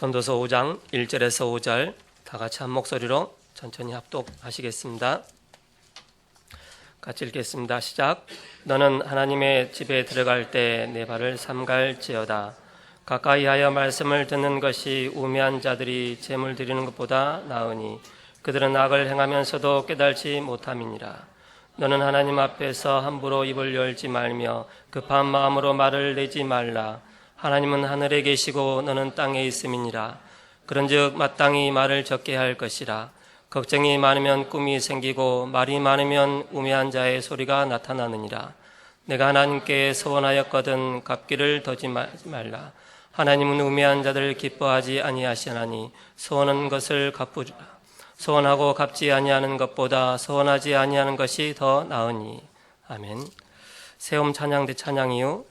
전도서 5장 1절에서 5절 다 같이 한 목소리로 천천히 합독하시겠습니다. 같이 읽겠습니다. 시작. 너는 하나님의 집에 들어갈 때 내 발을 삼갈지어다. 가까이 하여 말씀을 듣는 것이 우매한 자들이 제물 드리는 것보다 나으니 그들은 악을 행하면서도 깨달지 못함이니라. 너는 하나님 앞에서 함부로 입을 열지 말며 급한 마음으로 말을 내지 말라. 하나님은 하늘에 계시고 너는 땅에 있음이니라. 그런즉 마땅히 말을 적게 할 것이라. 걱정이 많으면 꿈이 생기고 말이 많으면 우매한 자의 소리가 나타나느니라. 내가 하나님께 서원하였거든 갚기를 더지 말라. 하나님은 우매한 자들을 기뻐하지 아니하시나니 소원한 것을 갚으리라. 소원하고 갚지 아니하는 것보다 소원하지 아니하는 것이 더 나으니. 아멘. 세움 찬양대 찬양 이후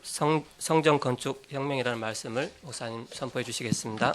성전 건축 혁명이라는 말씀을 목사님 선포해 주시겠습니다.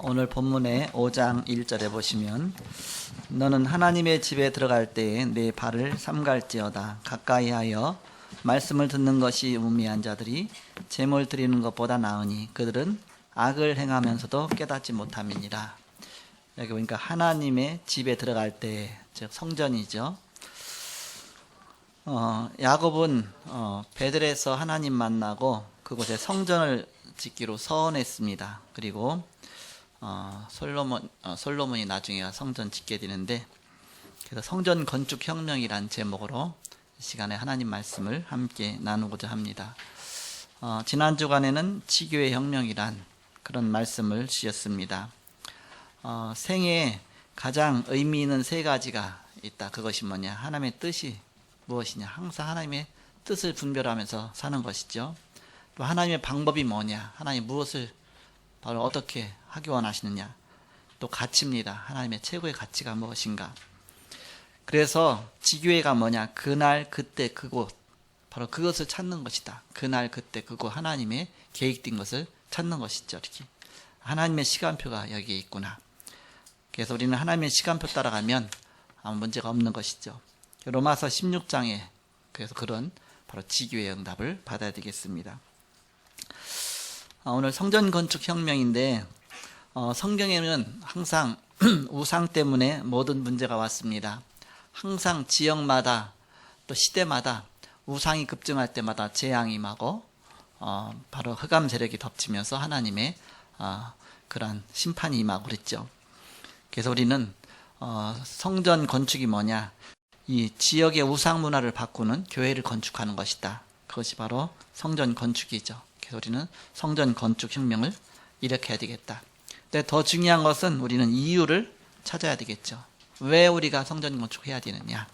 오늘 본문의 5장 1절에 보시면 너는 하나님의 집에 들어갈 때에 내 발을 삼갈지어다. 가까이 하여 말씀을 듣는 것이 우매한 자들이 제물 드리는 것보다 나으니 그들은 악을 행하면서도 깨닫지 못함이니라. 여기 보니까 하나님의 집에 들어갈 때, 즉 성전이죠. 야곱은 베들에서 하나님 만나고 그곳에 성전을 짓기로 서원했습니다. 그리고 솔로몬이 나중에 성전 짓게 되는데, 그래서 성전 건축 혁명이란 제목으로 이 시간에 하나님 말씀을 함께 나누고자 합니다. 지난 주간에는 지교의 혁명이란 그런 말씀을 주셨습니다. 생애에 가장 의미 있는 세 가지가 있다. 그것이 뭐냐? 하나님의 뜻이 무엇이냐? 항상 하나님의 뜻을 분별하면서 사는 것이죠. 또 하나님의 방법이 뭐냐? 하나님 무엇을 바로 어떻게 하기 원하시느냐? 또 가치입니다. 하나님의 최고의 가치가 무엇인가? 그래서 지교회가 뭐냐? 그날 그때 그곳, 바로 그것을 찾는 것이다. 그날 그때 그곳, 하나님의 계획된 것을 찾는 것이죠. 이렇게 하나님의 시간표가 여기에 있구나. 그래서 우리는 하나님의 시간표 따라가면 아무 문제가 없는 것이죠. 로마서 16장에 그래서 그런 바로 지교의 응답을 받아야 되겠습니다. 오늘 성전 건축 혁명인데, 성경에는 항상 우상 때문에 모든 문제가 왔습니다. 항상 지역마다 또 시대마다 우상이 급증할 때마다 재앙이 임하고 바로 흑암 세력이 덮치면서 하나님의 그러한 심판이 임하고 그랬죠. 그래서 우리는 성전 건축이 뭐냐? 이 지역의 우상 문화를 바꾸는 교회를 건축하는 것이다. 그것이 바로 성전 건축이죠. 그래서 우리는 성전 건축 혁명을 일으켜야 되겠다. 근데 더 중요한 것은 우리는 이유를 찾아야 되겠죠. 왜 우리가 성전 건축해야 되느냐?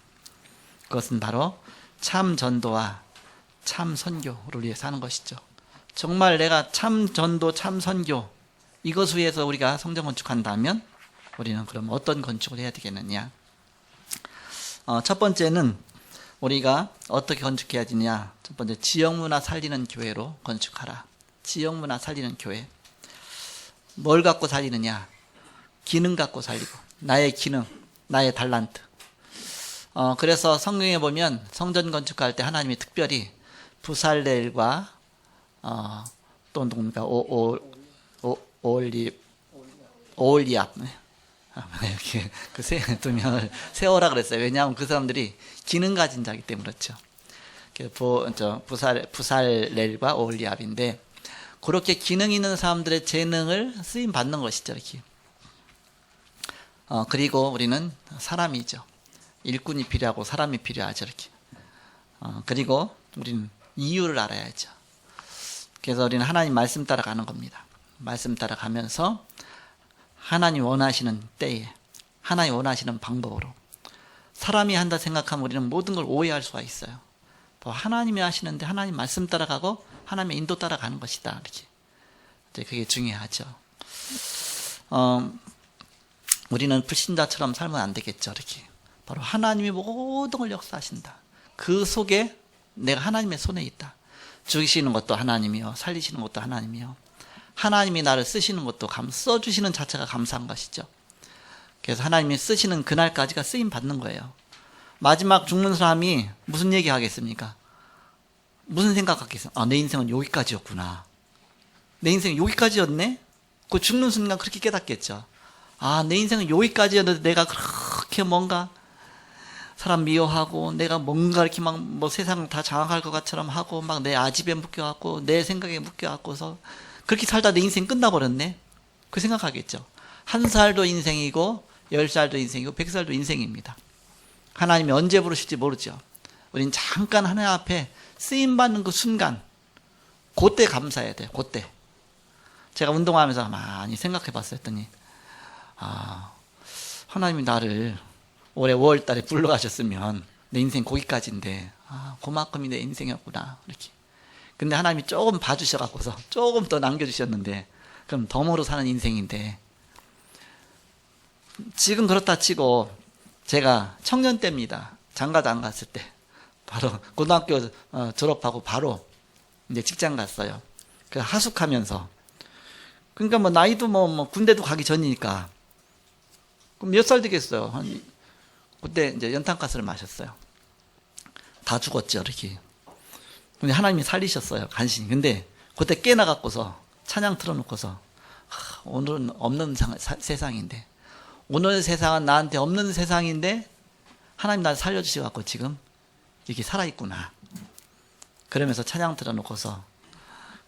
그것은 바로 참 전도와 참 선교를 위해서 하는 것이죠. 정말 내가 참 전도, 참 선교 이것 위해서 우리가 성전 건축한다면 우리는 그럼 어떤 건축을 해야 되겠느냐? 첫 번째는 우리가 어떻게 건축해야 되냐? 첫 번째, 지역문화 살리는 교회로 건축하라. 지역문화 살리는 교회. 뭘 갖고 살리느냐? 기능 갖고 살리고, 나의 기능, 나의 달란트. 그래서 성경에 보면 성전 건축할 때 하나님이 특별히 부살렐과 또 누굽니까? 오올리압. 이렇게 그 두 명을 세워라 그랬어요. 왜냐하면 그 사람들이 기능 가진 자이기 때문에 그렇죠. 부살렐과 오올리압인데, 그렇게 기능 있는 사람들의 재능을 쓰임 받는 것이죠. 이렇게. 그리고 우리는 사람이죠. 일꾼이 필요하고 사람이 필요하죠. 이렇게. 그리고 우리는 이유를 알아야죠. 그래서 우리는 하나님 말씀 따라가는 겁니다. 말씀 따라가면서 하나님 원하시는 때에, 하나님 원하시는 방법으로. 사람이 한다 생각하면 우리는 모든 걸 오해할 수가 있어요. 하나님이 하시는데 하나님 말씀 따라가고 하나님의 인도 따라가는 것이다. 이렇게. 이제 그게 중요하죠. 우리는 불신자처럼 살면 안 되겠죠. 이렇게. 바로 하나님이 모든 걸 역사하신다. 그 속에 내가 하나님의 손에 있다. 죽이시는 것도 하나님이요, 살리시는 것도 하나님이요. 하나님이 나를 쓰시는 것도 써주시는 자체가 감사한 것이죠. 그래서 하나님이 쓰시는 그날까지가 쓰임 받는 거예요. 마지막 죽는 사람이 무슨 얘기 하겠습니까? 무슨 생각하겠어요? 내 인생은 여기까지였구나. 내 인생은 여기까지였네? 그 죽는 순간 그렇게 깨닫겠죠. 내 인생은 여기까지였는데 내가 그렇게 뭔가 사람 미워하고 내가 뭔가 이렇게 막 세상 다 장악할 것 같처럼 하고 막 내 아집에 묶여갖고 내 생각에 묶여갖고서 그렇게 살다 내 인생 끝나버렸네? 그 생각하겠죠. 1살도 인생이고 10살도 인생이고 100살도 인생입니다. 하나님이 언제 부르실지 모르죠. 우린 잠깐 하나님 앞에 쓰임받는 그 순간, 그때 감사해야 돼요. 그때. 제가 운동하면서 많이 생각해 봤었더니 하나님이 나를 올해 5월 달에 불러가셨으면 내 인생 거기까지인데 그만큼이 내 인생이었구나. 이렇게. 근데 하나님이 조금 봐주셔갖고서 조금 더 남겨주셨는데 그럼 덤으로 사는 인생인데, 지금 그렇다 치고 제가 청년 때입니다. 장가도 안 갔을 때 바로 고등학교 졸업하고 바로 이제 직장 갔어요. 그 하숙하면서. 그러니까 나이도 군대도 가기 전이니까. 그럼 몇 살 되겠어요? 그때 이제 연탄가스를 마셨어요. 다 죽었죠, 이렇게. 근데 하나님이 살리셨어요, 간신히. 근데 그때 깨나갖고서 찬양 틀어놓고서 오늘은 없는 세상인데, 오늘 세상은 나한테 없는 세상인데 하나님 나를 살려주셔갖고 지금 이게 살아있구나. 그러면서 찬양 틀어놓고서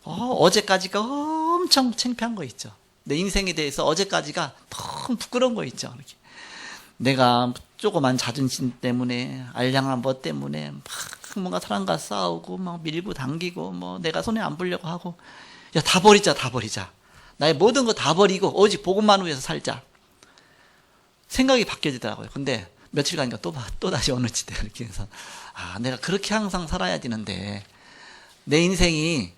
어제까지가 엄청 창피한 거 있죠. 내 인생에 대해서 어제까지가 너무 부끄러운 거 있죠. 이렇게. 내가 조그만 자존심 때문에, 알량한 것 때문에 막 뭔가 사람과 싸우고 막 밀고 당기고 뭐 내가 손에 안 보려고 하고, 야, 다 버리자, 다 버리자. 나의 모든 거 다 버리고 오직 복음만 위해서 살자. 생각이 바뀌어지더라고요. 근데 며칠 가니까 또 다시 어느 지대 이렇게 해서, 내가 그렇게 항상 살아야 되는데 내 인생이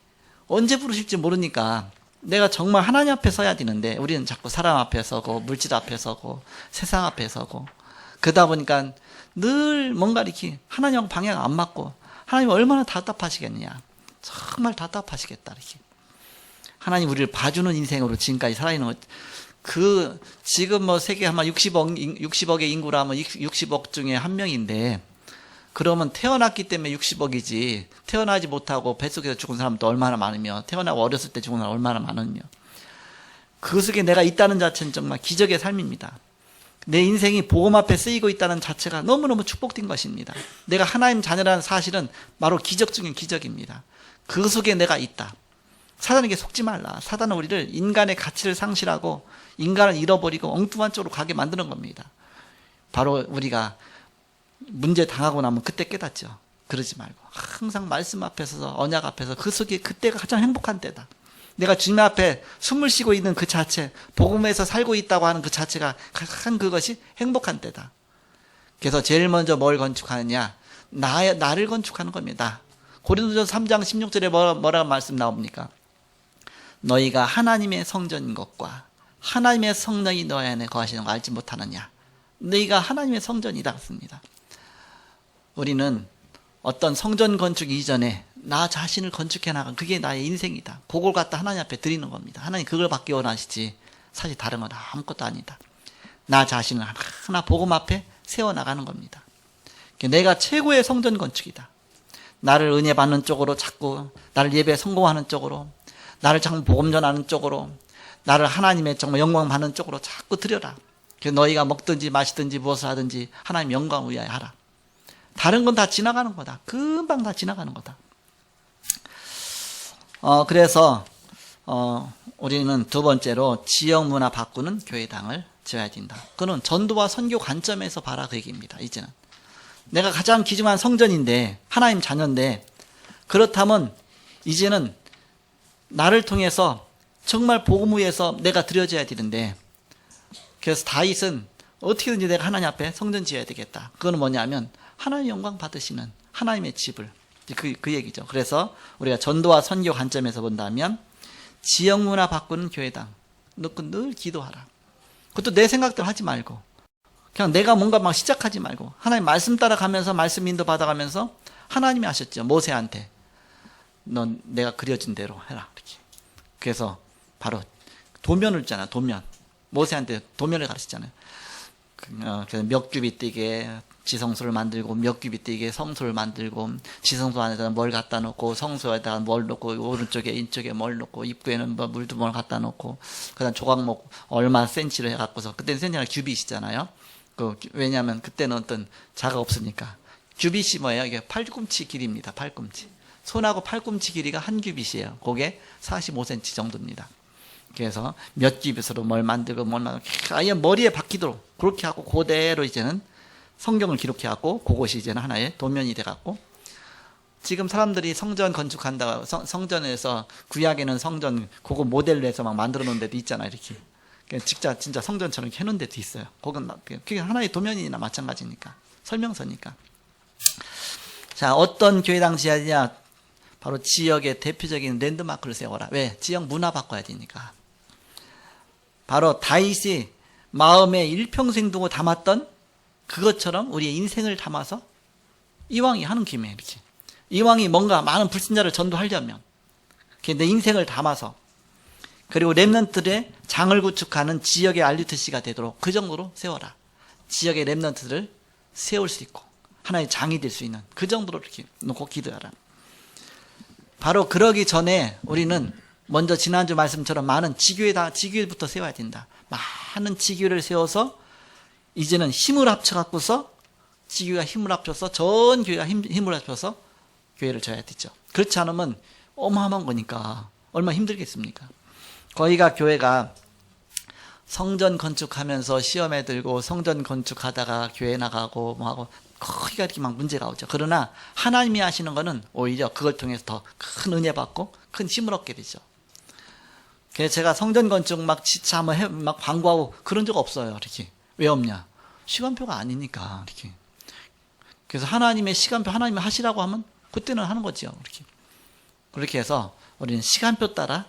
언제 부르실지 모르니까 내가 정말 하나님 앞에 서야 되는데 우리는 자꾸 사람 앞에 서고 물질 앞에 서고 세상 앞에 서고, 그러다 보니까 늘 뭔가 이렇게 하나님하고 방향 안 맞고, 하나님 얼마나 답답하시겠냐, 정말 답답하시겠다. 이렇게 하나님 우리를 봐주는 인생으로 지금까지 살아있는 것, 지금 뭐 세계 아마 60억의 인구라면 60억 중에 한 명인데, 그러면 태어났기 때문에 60억이지 태어나지 못하고 뱃속에서 죽은 사람도 얼마나 많으며, 태어나고 어렸을 때 죽은 사람 얼마나 많으며, 그 속에 내가 있다는 자체는 정말 기적의 삶입니다. 내 인생이 복음 앞에 쓰이고 있다는 자체가 너무너무 축복된 것입니다. 내가 하나님 자녀라는 사실은 바로 기적 중인 기적입니다. 그 속에 내가 있다. 사단에게 속지 말라. 사단은 우리를 인간의 가치를 상실하고 인간을 잃어버리고 엉뚱한 쪽으로 가게 만드는 겁니다. 바로 우리가 문제 당하고 나면 그때 깨닫죠. 그러지 말고 항상 말씀 앞에 서서, 언약 앞에서, 그 속에 그때가 가장 행복한 때다. 내가 주님 앞에 숨을 쉬고 있는 그 자체, 복음에서 살고 있다고 하는 그 자체가 가장 그것이 행복한 때다. 그래서 제일 먼저 뭘 건축하느냐, 나를 건축하는 겁니다. 고린도전서 3장 16절에 뭐라고 말씀 나옵니까? 너희가 하나님의 성전인 것과 하나님의 성령이 너희 안에 거하시는 거 알지 못하느냐. 너희가 하나님의 성전이다 습니다. 우리는 어떤 성전 건축 이전에 나 자신을 건축해 나간, 그게 나의 인생이다. 그걸 갖다 하나님 앞에 드리는 겁니다. 하나님 그걸 받기 원하시지 사실 다른 건 아무것도 아니다. 나 자신을 하나 복음 앞에 세워나가는 겁니다. 내가 최고의 성전 건축이다. 나를 은혜 받는 쪽으로, 자꾸 나를 예배에 성공하는 쪽으로, 나를 자꾸 복음 전하는 쪽으로, 나를 하나님의 정말 영광 받는 쪽으로 자꾸 들여라. 그래서 너희가 먹든지 마시든지 무엇을 하든지 하나님 영광 위하여 하라. 다른 건 다 지나가는 거다. 금방 다 지나가는 거다. 그래서 우리는 두 번째로 지역 문화 바꾸는 교회당을 지어야 된다. 그는 전도와 선교 관점에서 봐라, 그 얘기입니다. 이제는 내가 가장 귀중한 성전인데, 하나님 자녀인데, 그렇다면 이제는 나를 통해서 정말 복음 위에서 내가 드려져야 되는데, 그래서 다윗은 어떻게든지 내가 하나님 앞에 성전 지어야 되겠다. 그건 뭐냐면 하나님 영광 받으시는 하나님의 집을, 그 얘기죠. 그래서 우리가 전도와 선교 관점에서 본다면 지역 문화 바꾸는 교회당 넣고 늘 기도하라. 그것도 내 생각대로 하지 말고, 그냥 내가 뭔가 막 시작하지 말고, 하나님 말씀 따라가면서, 말씀 인도 받아가면서, 하나님이 하셨죠. 모세한테 넌 내가 그려진 대로 해라, 이렇게. 그래서 바로 도면을 줬잖아. 도면. 모세한테 도면을 가르치잖아요. 그래서 몇 규빗 뛰게 지성소를 만들고, 몇 규빗 뛰게 성소를 만들고, 지성소 안에다 뭘 갖다 놓고, 성소에다가 뭘 놓고, 오른쪽에 이쪽에 뭘 놓고, 입구에는 뭐 물도 뭘 갖다 놓고, 그다음 조각목 얼마 센치를 해갖고서, 그때는 센치가 규빗이잖아요. 왜냐하면 그때는 어떤 자가 없으니까. 규빗이 뭐예요? 이게 팔꿈치 길이입니다. 팔꿈치. 손하고 팔꿈치 길이가 한 규빗이에요. 그게 45cm 정도입니다. 그래서 몇 규빗으로 뭘 만들고 아예 머리에 박히도록 그렇게 하고, 그대로 이제는 성경을 기록해갖고, 그것이 이제는 하나의 도면이 돼갖고, 지금 사람들이 성전 건축한다고, 성전에서 구약에는 성전 그거 모델로 해서 막 만들어 놓은 데도 있잖아요. 이렇게 진짜 성전처럼 해놓은 데도 있어요. 그게 하나의 도면이나 마찬가지니까, 설명서니까. 자, 어떤 교회당 지어야 되냐? 바로 지역의 대표적인 랜드마크를 세워라. 왜? 지역 문화 바꿔야 되니까. 바로 다윗이 마음에 일평생 두고 담았던 그것처럼 우리의 인생을 담아서 이왕이 하는 김에, 이렇게 이왕이 뭔가 많은 불신자를 전도하려면 내 인생을 담아서, 그리고 렘넌트들의 장을 구축하는 지역의 알리트시가 되도록 그 정도로 세워라. 지역의 렘넌트들을 세울 수 있고 하나의 장이 될 수 있는 그 정도로 이렇게 놓고 기도하라. 바로 그러기 전에 우리는 먼저 지난주 말씀처럼 많은 지교회부터 세워야 된다. 많은 지교회를 세워서 이제는 힘을 합쳐갖고서 지교회가 힘을 합쳐서 전 교회가 힘을 합쳐서 교회를 져야 되죠. 그렇지 않으면 어마어마한 거니까 얼마나 힘들겠습니까? 거기가 교회가 성전 건축하면서 시험에 들고 성전 건축하다가 교회 나가고 뭐 하고 거기가 이렇게 막 문제가 오죠. 그러나 하나님이 하시는 거는 오히려 그걸 통해서 더 큰 은혜 받고 큰 힘을 얻게 되죠. 그래서 제가 성전 건축 막 진짜 한번 막 광고하고 그런 적 없어요. 이렇게. 왜 없냐? 시간표가 아니니까 이렇게. 그래서 하나님의 시간표 하나님이 하시라고 하면 그때는 하는 거죠. 이렇게. 그렇게 해서 우리는 시간표 따라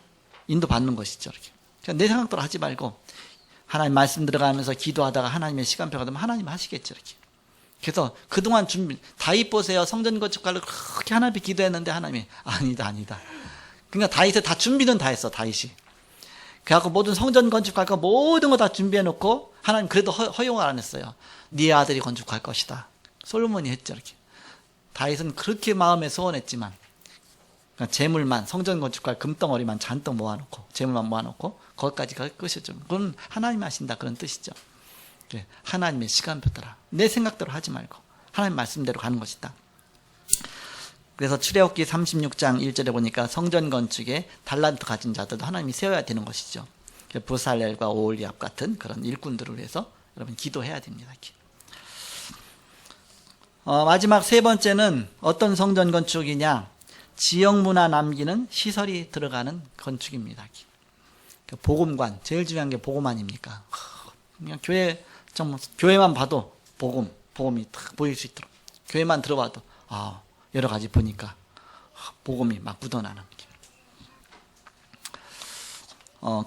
인도받는 것이죠. 이렇게. 그냥 내 생각대로 하지 말고 하나님 말씀 들어가면서 기도하다가 하나님의 시간표가 되면 하나님 하시겠죠. 이렇게. 그래서 그동안 준비, 다윗 보세요. 성전 건축가를 그렇게 하나님 앞에 기도했는데 하나님이 아니다. 그러니까 다윗은 다 준비는 다 했어. 다윗이. 그래갖고 모든 성전 건축할 거 모든 거 다 준비해놓고 하나님 그래도 허용을 안 했어요. 네 아들이 건축할 것이다. 솔로몬이 했죠. 이렇게. 다윗은 그렇게 마음에 소원했지만 그러니까 재물만 성전 건축할 금덩어리만 잔뜩 모아놓고 재물만 모아놓고 거기까지 갈 것이죠. 그건 하나님이 하신다 그런 뜻이죠. 하나님의 시간표 따라 내 생각대로 하지 말고 하나님 말씀대로 가는 것이다. 그래서 출애굽기 36장 1절에 보니까 성전 건축에 달란트 가진 자들도 하나님이 세워야 되는 것이죠. 부살렐과 오홀리압 같은 그런 일꾼들을 위해서 여러분 기도해야 됩니다. 마지막 세 번째는 어떤 성전 건축이냐? 지역 문화 남기는 시설이 들어가는 건축입니다. 복음관, 제일 중요한 게 복음 아닙니까? 그냥 교회만 봐도 복음이 딱 보일 수 있도록 교회만 들어봐도 여러 가지 보니까 복음이 막 묻어나는.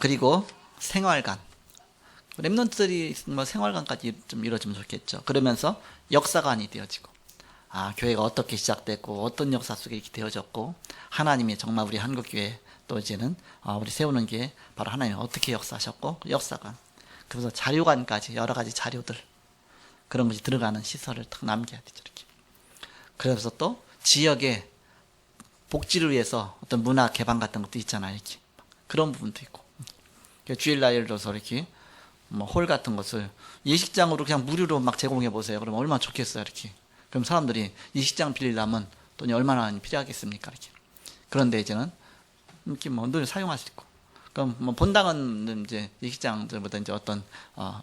그리고 생활관, 랩런트들이 뭐 생활관까지 좀 이루어지면 좋겠죠. 그러면서 역사관이 되어지고, 교회가 어떻게 시작됐고 어떤 역사 속에 이렇게 되어졌고 하나님이 정말 우리 한국교회 또 이제는 우리 세우는 교회 바로 하나님이 어떻게 역사하셨고 역사관, 그래서 자료관까지 여러 가지 자료들 그런 것이 들어가는 시설을 딱 남겨야 되죠. 이렇게. 그래서 또 지역의 복지를 위해서 어떤 문화 개방 같은 것도 있잖아요. 이렇게 그런 부분도 있고 주일날 예를 들어서 이렇게 뭐 홀 같은 것을 예식장으로 그냥 무료로 막 제공해 보세요. 그러면 얼마나 좋겠어요. 이렇게. 그럼 사람들이 예식장 빌리려면 돈이 얼마나 필요하겠습니까? 이렇게. 그런데 이제는 이렇게 뭐 늘 사용할 수 있고. 그럼 뭐 본당은 이제 예식장들보다 이제 어떤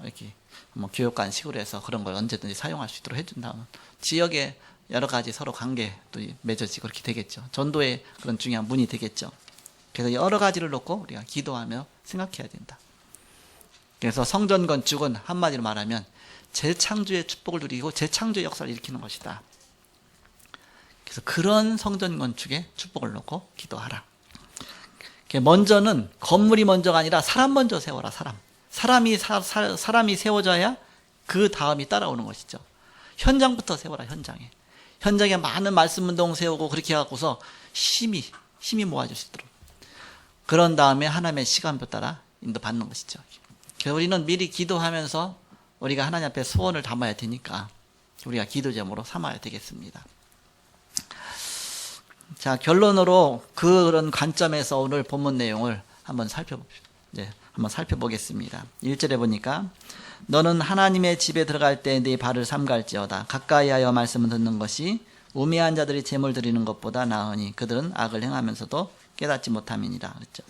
이렇게 뭐 교육관 식으로 해서 그런 걸 언제든지 사용할 수 있도록 해준다면 지역에 여러 가지 서로 관계도 맺어지고 그렇게 되겠죠. 전도의 그런 중요한 문이 되겠죠. 그래서 여러 가지를 놓고 우리가 기도하며 생각해야 된다. 그래서 성전 건축은 한마디로 말하면 재창조의 축복을 누리고 재창조의 역사를 일으키는 것이다. 그래서 그런 성전 건축에 축복을 놓고 기도하라. 먼저는 건물이 먼저가 아니라 사람 먼저 세워라. 사람이 세워져야 그 다음이 따라오는 것이죠. 현장부터 세워라. 현장에 많은 말씀 운동 세우고 그렇게 해갖고서 힘이 모아질 수 있도록. 그런 다음에 하나님의 시간표 따라 인도받는 것이죠. 그래서 우리는 미리 기도하면서 우리가 하나님 앞에 소원을 담아야 되니까 우리가 기도 제목으로 삼아야 되겠습니다. 자, 결론으로 그런 관점에서 오늘 본문 내용을 한번 살펴보겠습니다. 1절에 보니까 너는 하나님의 집에 들어갈 때 네 발을 삼갈지어다. 가까이 하여 말씀을 듣는 것이 우매한 자들이 제물 드리는 것보다 나으니 그들은 악을 행하면서도 깨닫지 못함이니라. 그랬죠.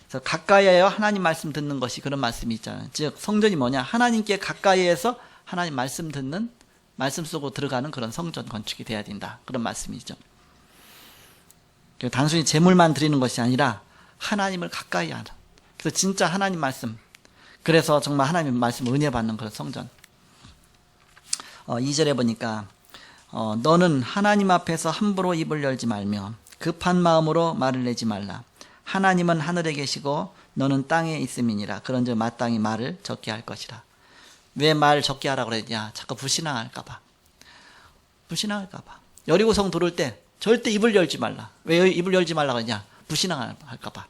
그래서 가까이 하여 하나님 말씀 듣는 것이 그런 말씀이 있잖아요. 즉 성전이 뭐냐? 하나님께 가까이에서 하나님 말씀 듣는, 말씀 속으로 들어가는 그런 성전 건축이 돼야 된다. 그런 말씀이죠. 단순히 제물만 드리는 것이 아니라 하나님을 가까이 하는, 그래서 진짜 하나님 말씀, 그래서 정말 하나님 말씀 은혜 받는 그런 성전. 2절에 보니까 너는 하나님 앞에서 함부로 입을 열지 말며 급한 마음으로 말을 내지 말라. 하나님은 하늘에 계시고 너는 땅에 있음이니라. 그런즉 마땅히 말을 적게 할 것이라. 왜 말 적게 하라고 그랬냐? 자꾸 불신앙할까 봐. 여리고성 돌을 때 절대 입을 열지 말라. 왜 입을 열지 말라고 했냐? 불신앙할까 봐.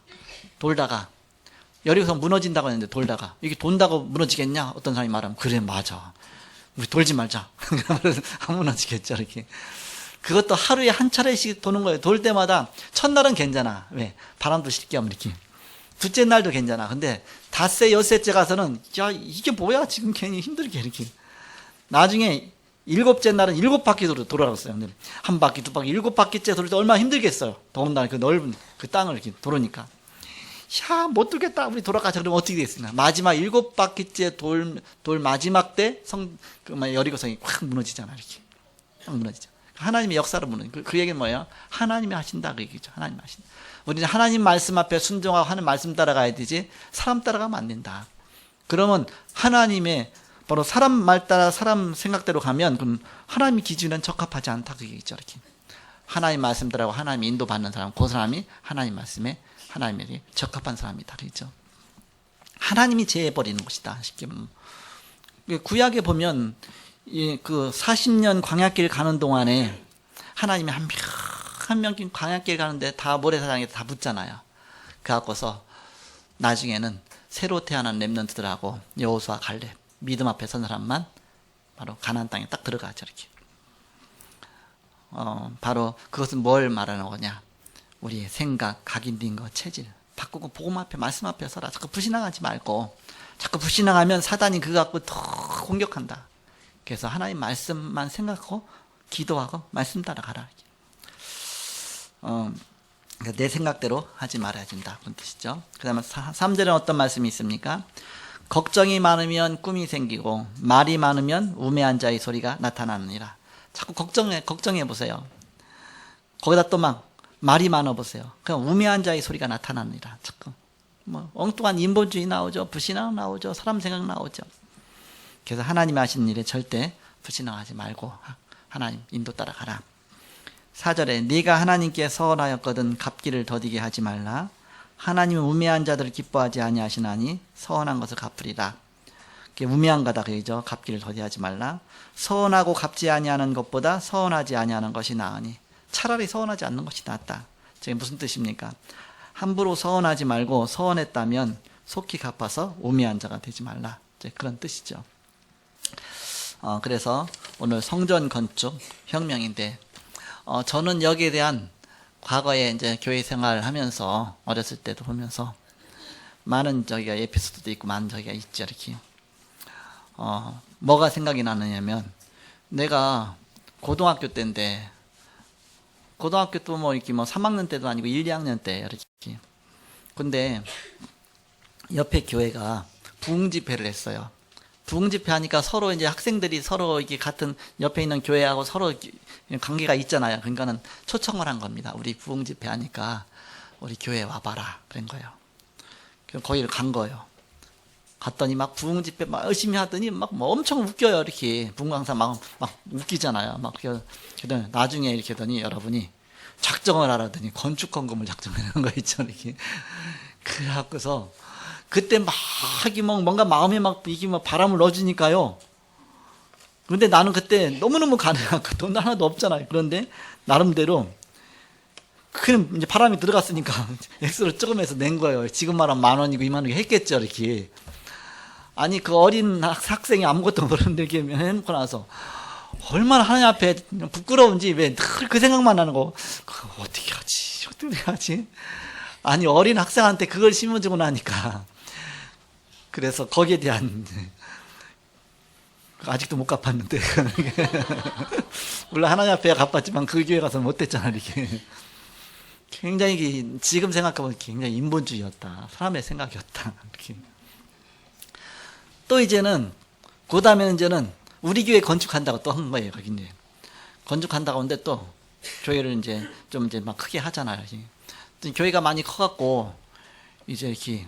돌다가 여리고성 무너진다고 했는데 돌다가 이게 돈다고 무너지겠냐? 어떤 사람이 말하면 그래 맞아. 우리 돌지 말자. 안 무너지겠죠. 이렇게. 그것도 하루에 한 차례씩 도는 거예요. 돌 때마다 첫날은 괜찮아. 왜? 바람도 쉽게 하면 이렇게. 둘째 날도 괜찮아. 근데 닷새 여섯째 가서는 야 이게 뭐야 지금 괜히 힘들게 이렇게. 나중에 일곱째 날은 7바퀴 돌아갔어요. 근데 한 바퀴, 두 바퀴, 7바퀴째 돌 때 얼마나 힘들겠어요. 더군다나 그 넓은 그 땅을 이렇게 돌으니까. 야, 못 돌겠다. 우리 돌아가자. 그러면 어떻게 되겠습니까? 마지막 7바퀴째 돌 마지막 때 여리고성이 확 무너지잖아. 이렇게. 확 무너지죠. 하나님의 역사로 무너지죠. 그 얘기는 뭐예요? 하나님이 하신다. 그 얘기죠. 하나님이 하신다. 우리는 하나님 말씀 앞에 순종하고 하나님 말씀 따라가야 되지, 사람 따라가면 안 된다. 그러면 하나님의 바로 사람 말 따라 사람 생각대로 가면 그럼 하나님의 기준에는 적합하지 않다. 그 얘기죠. 이렇게. 하나님 말씀 따라고 하나님 인도받는 사람, 그 사람이 하나님 말씀에 하나님에게 적합한 사람이다. 그렇죠? 하나님이 제해버리는 것이다. 쉽게 보면. 구약에 보면 그 40년 광야길 가는 동안에 하나님이 한 명씩 광야길 가는데 다 모래사장에 다 붙잖아요. 그래갖고서 나중에는 새로 태어난 렘넌트들하고 여호수아 갈렙 믿음 앞에 선 사람만 바로 가나안 땅에 딱 들어가죠. 이렇게. 바로 그것은 뭘 말하는 거냐? 우리의 생각, 각인된 거, 체질 바꾸고 복음 앞에 말씀 앞에 서라. 자꾸 불신앙하지 말고, 자꾸 불신앙하면 사단이 그거 갖고 더 공격한다. 그래서 하나님 말씀만 생각하고 기도하고 말씀 따라가라. 그러니까 내 생각대로 하지 말아야 된다. 그런 뜻이죠. 그 다음에 3절에는 어떤 말씀이 있습니까? 걱정이 많으면 꿈이 생기고 말이 많으면 우매한 자의 소리가 나타나느니라. 자꾸 걱정해 보세요. 거기다 또 막 말이 많아 보세요. 그냥 우매한 자의 소리가 나타나느니라. 자꾸 뭐 엉뚱한 인본주의 나오죠. 불신앙 나오죠. 사람 생각 나오죠. 그래서 하나님이 하시는 일에 절대 불신앙하지 말고 하나님 인도 따라가라. 4절에 네가 하나님께 서원하였거든 갚기를 더디게 하지 말라. 하나님은 우매한 자들을 기뻐하지 아니하시나니 서원한 것을 갚으리라. 우매한 거다 그죠. 갚기를 더디하지 말라. 서원하고 갚지 아니하는 것보다 서원하지 아니하는 것이 나으니 차라리 서원하지 않는 것이 낫다. 저게 무슨 뜻입니까? 함부로 서원하지 말고 서원했다면 속히 갚아서 우매한 자가 되지 말라. 그런 뜻이죠. 그래서 오늘 성전 건축 혁명인데 저는 여기에 대한 과거에 이제 교회 생활을 하면서 어렸을 때도 보면서 많은 저기가 에피소드도 있고 많은 저기가 있죠. 이렇게 뭐가 생각이 나느냐면 내가 고등학교 때인데 고등학교 또 뭐 이렇게 뭐 3학년 때도 아니고 1, 2학년 때 이렇게 근데 옆에 교회가 부흥 집회를 했어요. 부흥 집회 하니까 서로 이제 학생들이 서로 이게 같은 옆에 있는 교회하고 서로 관계가 있잖아요. 그러니까는 초청을 한 겁니다. 우리 부흥 집회 하니까 우리 교회에 와봐라. 그런 거예요. 그래서 거기를 간 거예요. 갔더니 막 부흥 집회 막 열심히 하더니 막 뭐 엄청 웃겨요. 이렇게 부흥 강사 막 웃기잖아요. 막 그러더니 나중에 이렇게 하더니 여러분이 작정을 하라더니 건축 헌금을 작정하는 거 있죠. 이렇게. 그래갖고서 그때 막 뭔가 마음에 막 이게 막 바람을 넣어주니까요. 그런데 나는 그때 너무너무 가난하고 돈 하나도 없잖아요. 그런데 나름대로 그냥 이제 바람이 들어갔으니까 액수를 조금해서 낸 거예요. 지금 말하면 10,000원이고 20,000원이고 했겠죠. 이렇게. 아니 그 어린 학생이 아무것도 모르는데 이렇게 해놓고 나서 얼마나 하나님 앞에 부끄러운지 왜 늘 그 생각만 하는 거. 어떻게 하지? 아니 어린 학생한테 그걸 심어주고 나니까 그래서 거기에 대한 아직도 못 갚았는데 물론 하나님 앞에 갚았지만 그 교회 가서 못했잖아. 이렇게 굉장히 지금 생각하면 굉장히 인본주의였다. 사람의 생각이었다. 이렇게. 또 이제는 그 다음에는 이제는 우리 교회 건축한다고 또 한 거예요. 거기 이제 건축한다고 하는데 또 교회를 이제 좀 이제 막 크게 하잖아요. 교회가 많이 커갖고 이제 이렇게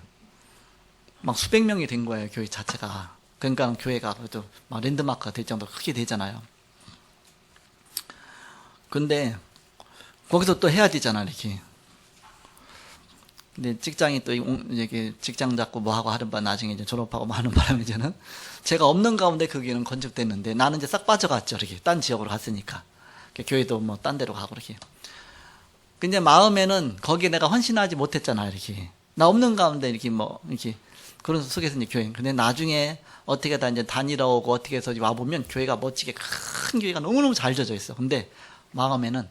막 수백 명이 된 거예요. 교회 자체가. 그러니까 교회가 그래도 막 랜드마크가 될 정도로 크게 되잖아요. 근데 거기서 또 해야 되잖아. 이렇게. 근데 직장이 또 이렇게 직장 잡고 뭐 하고 하는 바 나중에 이제 졸업하고 뭐 하는 바람에 이제는 제가 없는 가운데 그 교회는 건축됐는데 나는 이제 싹 빠져갔죠. 이렇게 딴 지역으로 갔으니까. 교회도 뭐 딴 데로 가고 이렇게. 근데 마음에는 거기에 내가 헌신하지 못했잖아. 이렇게. 나 없는 가운데 이렇게 뭐 이렇게 그런 속에서 이제 교회. 근데 나중에 어떻게 다 이제 다니러 오고 어떻게 해서 와 보면 교회가 멋지게 큰 교회가 너무너무 잘 져져 있어. 근데 마음에는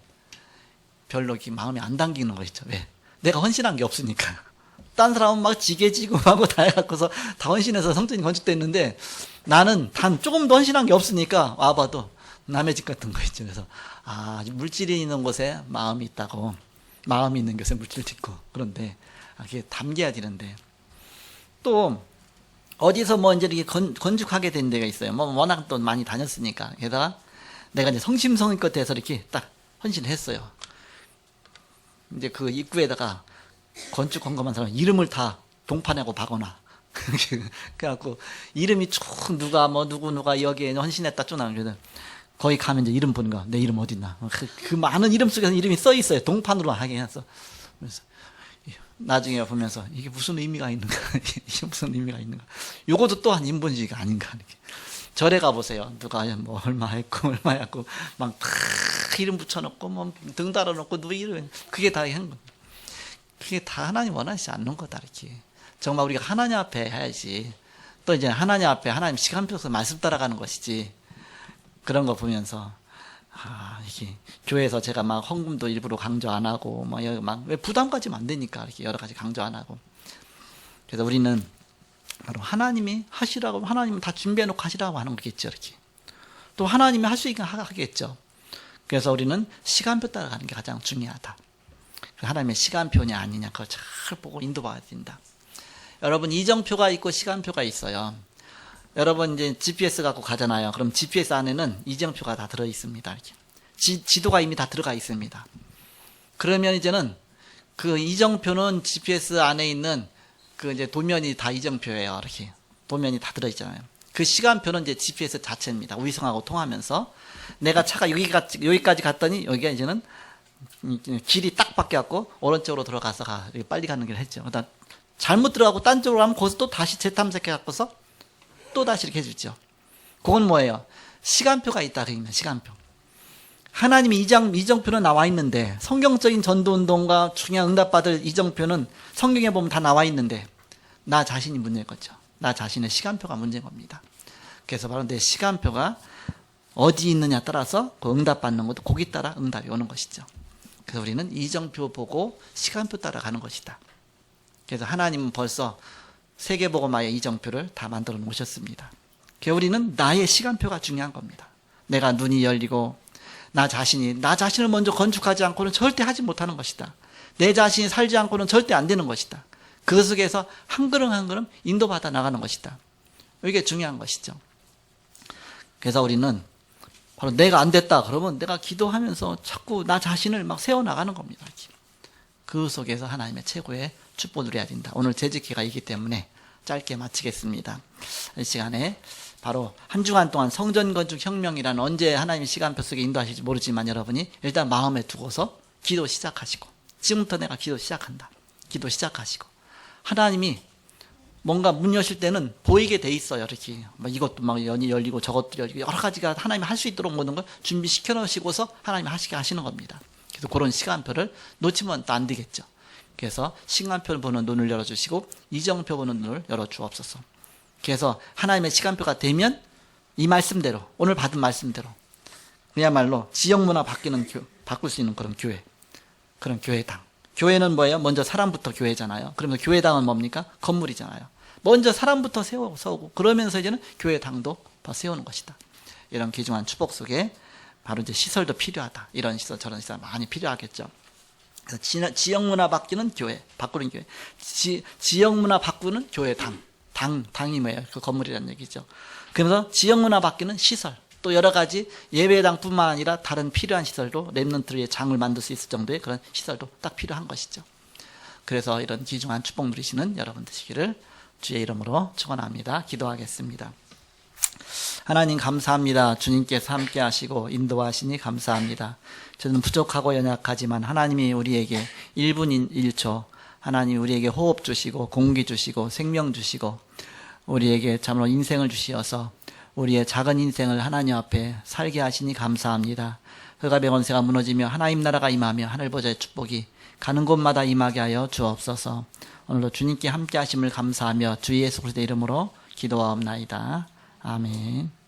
별로 이렇게 마음이 안 당기는 거 있죠. 왜? 내가 헌신한 게 없으니까. 딴 사람은 막 지게지고 하고 다 해갖고서 다 헌신해서 성전이 건축됐는데 나는 단 조금도 헌신한 게 없으니까 와봐도 남의 집 같은 거 있죠. 그래서 물질이 있는 곳에 마음이 있다고. 마음이 있는 곳에 물질도 있고. 그런데 그게 담겨야 되는데 또 어디서 뭐 이제 이렇게 건축하게 된 데가 있어요. 뭐 워낙 또 많이 다녔으니까. 게다가 내가 이제 성심성의껏 해서 이렇게 딱 헌신을 했어요. 이제 그 입구에다가 건축 권고만 사람 이름을 다 동판하고 박거나. 그래갖고 이름이 쭉 누가 여기에 헌신했다 쭉 나오거든. 거기 가면 이제 이름 보는 거야. 내 이름 어딨나. 그 많은 이름 속에서 이름이 써 있어요. 동판으로 하게 해서. 그래서 나중에 보면서 이게 무슨 의미가 있는가. 이게 무슨 의미가 있는가. 요것도 또한 인본주의가 아닌가. 이렇게. 절에 가보세요. 누가 뭐 얼마 했고 막 이름 붙여놓고 뭐 등 달아놓고 누구 이름. 그게 다 한 겁니다. 그게 다 하나님 원하시지 않는 거다. 이렇게. 정말 우리가 하나님 앞에 해야지. 또 이제 하나님 앞에 하나님 시간표에서 말씀 따라가는 것이지. 그런 거 보면서 이게 교회에서 제가 막 헌금도 일부러 강조 안 하고 막 왜 부담 가지면 안 되니까 이렇게 여러 가지 강조 안 하고. 그래서 우리는 바로 하나님이 하시라고 하나님은 다 준비해 놓고 하시라고 하는 거겠죠. 이렇게. 또 하나님이 할 수 있게 하겠죠. 그래서 우리는 시간표 따라가는 게 가장 중요하다. 하나님의 시간표냐 아니냐 그걸 잘 보고 인도받아야 된다. 여러분 이정표가 있고 시간표가 있어요. 여러분 이제 GPS 갖고 가잖아요. 그럼 GPS 안에는 이정표가 다 들어 있습니다. 이렇게. 지도가 이미 다 들어가 있습니다. 그러면 이제는 그 이정표는 GPS 안에 있는 그 이제 도면이 다 이정표예요. 이렇게 도면이 다 들어 있잖아요. 그 시간표는 이제 GPS 자체입니다. 위성하고 통하면서 내가 차가 여기까지 갔더니 여기가 이제는 길이 딱 바뀌었고 오른쪽으로 들어가서 빨리 가는 길을 했죠. 그다음 잘못 들어가고 딴 쪽으로 가면 거기서 또 다시 재탐색해 갖고서 또 다시 이렇게 해주죠. 그건 뭐예요? 시간표가 있다. 그러면 시간표. 하나님이 이정표는 나와 있는데 성경적인 전도운동과 중요한 응답받을 이정표는 성경에 보면 다 나와 있는데 나 자신이 문제인 거죠. 나 자신의 시간표가 문제인 겁니다. 그래서 바로 내 시간표가 어디 있느냐 따라서 그 응답받는 것도 거기 따라 응답이 오는 것이죠. 그래서 우리는 이정표 보고 시간표 따라가는 것이다. 그래서 하나님은 벌써 세계복음화의 이정표를 다 만들어 놓으셨습니다. 그래서 우리는 나의 시간표가 중요한 겁니다. 내가 눈이 열리고 나 자신을 먼저 건축하지 않고는 절대 하지 못하는 것이다. 내 자신이 살지 않고는 절대 안 되는 것이다. 그 속에서 한 걸음 한 걸음 인도받아 나가는 것이다. 이게 중요한 것이죠. 그래서 우리는 바로 내가 안 됐다 그러면 내가 기도하면서 자꾸 나 자신을 막 세워나가는 겁니다. 그 속에서 하나님의 최고의 축복을 누려야 된다. 오늘 재직회가 있기 때문에 짧게 마치겠습니다. 이 시간에 바로 한 주간 동안 성전건축혁명이란 언제 하나님의 시간표 속에 인도하실지 모르지만 여러분이 일단 마음에 두고서 기도 시작하시고 지금부터 내가 기도 시작한다. 기도 시작하시고 하나님이 뭔가 문 여실 때는 보이게 돼 있어요. 이렇게 이것도 막 연이 열리고 저것도 열리고 여러 가지가 하나님이 할 수 있도록 모든 걸 준비시켜 놓으시고서 하나님이 하시게 하시는 겁니다. 그래서 그런 시간표를 놓치면 또 안 되겠죠. 그래서 시간표 보는 눈을 열어주시고 이정표 보는 눈을 열어주옵소서. 그래서 하나님의 시간표가 되면 이 말씀대로 오늘 받은 말씀대로 그야말로 지역문화 바꿀 수 있는 그런 교회, 그런 교회당. 교회는 뭐예요? 먼저 사람부터 교회잖아요. 그러면서 교회당은 뭡니까? 건물이잖아요. 먼저 사람부터 세우고 그러면서 이제는 교회당도 더 세우는 것이다. 이런 귀중한 축복 속에 바로 이제 시설도 필요하다. 이런 시설 저런 시설 많이 필요하겠죠. 그래서 지역문화 바뀌는 교회, 바꾸는 교회. 지역문화 바꾸는 교회당. 당이 뭐예요? 그 건물이라는 얘기죠. 그래서 지역문화 바뀌는 시설. 또 여러 가지 예배당뿐만 아니라 다른 필요한 시설도 렘넌트의 장을 만들 수 있을 정도의 그런 시설도 딱 필요한 것이죠. 그래서 이런 귀중한 축복 누리시는 여러분 되시기를 주의 이름으로 축원합니다. 기도하겠습니다. 하나님 감사합니다. 주님께서 함께 하시고 인도하시니 감사합니다. 저는 부족하고 연약하지만 하나님이 우리에게 1분 1초 하나님이 우리에게 호흡 주시고 공기 주시고 생명 주시고 우리에게 참으로 인생을 주시어서 우리의 작은 인생을 하나님 앞에 살게 하시니 감사합니다. 흑암의 권세가 무너지며 하나님 나라가 임하며 하늘보좌의 축복이 가는 곳마다 임하게 하여 주옵소서. 오늘도 주님께 함께 하심을 감사하며 주 예수 그리스도의 이름으로 기도하옵나이다. 아멘.